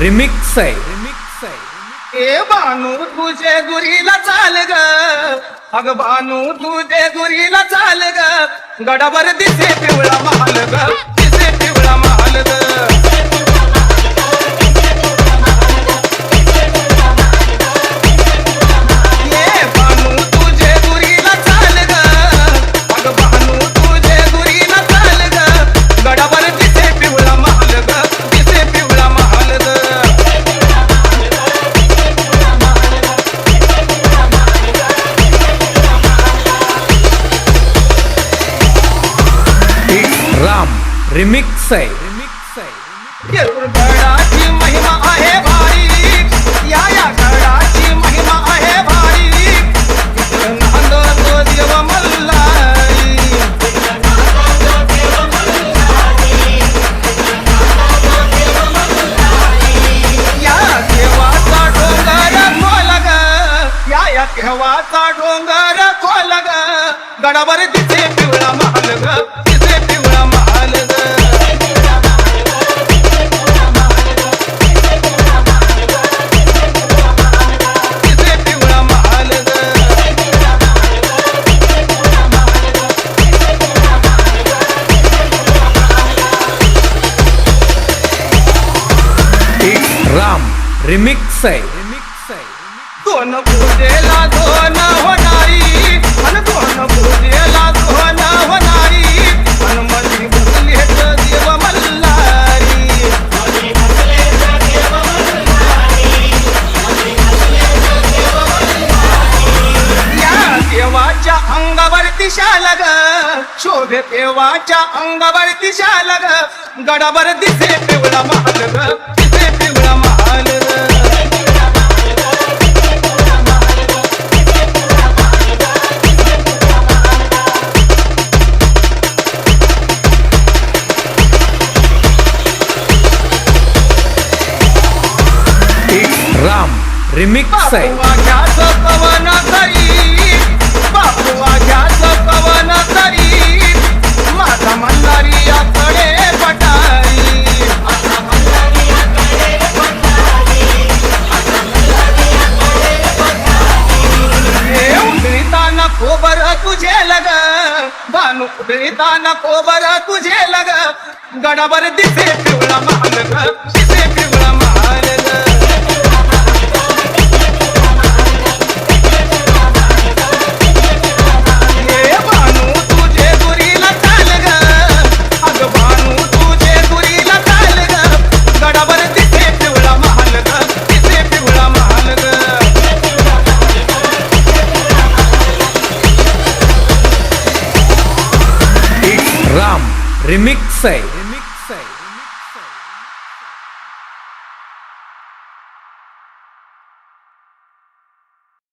Remix आहे। ए बानू तुझे गुरीला चाल ग, अग बानू तुझे गुरीला चाल ग, गडावर दिसे पिवळा महाल ग, दिसे पिवळा महाल ग। ए बानू तुझे गुरीला चाल ग, अग बानू तुझे गुरीला चाल ग, गडावर दिसे पिवळा महाल ग, दिसे पिवळा महाल ग। राम रिमिक्स आहे। गडाची महिमा आहे भारी, या गडाची महिमा आहे भारी, नांदतो देव मल्हारी। या देवाचा डोंगर खोल ग, या देवाचा डोंगर खोल ग, गडावर दिसे पिवळा महाल ग, दिसे पिवळा महाल ग। दिसे पिवळा महाल ग। राम रिमिक्स आहे। दोन पूजेला दोन होणारी, अन दोन पूजेला दोन होणारी, अन मधी बसलेत देव मल्हारी। या देवाच्या अंगावरती शाल ग, शोभे देवाच्या अंगावरती शाल ग, गडावर दिसे पिवळा महाल ग, दिसे पिवळा महाल ग। राम रिमिक्स आहे। वाघ्याचं पवन करी, बापू वाघ्याचं पवन करी, माझा मल्हारी याकडे पटारी। हे उधळीताना खोबर तुझे लग, बानू उधळीताना खोबर तुझे लग, गडावर दिसे पिवळा महाल ग, दिसे पिवळा महाल ग। ए बानू तुझे गुरीला चाल ग, अग बानू तुझे गुरीला चाल ग, गडावर दिसे पिवळा महाल ग, दिसे पिवळा महाल ग। राम रिमिक्स आहे।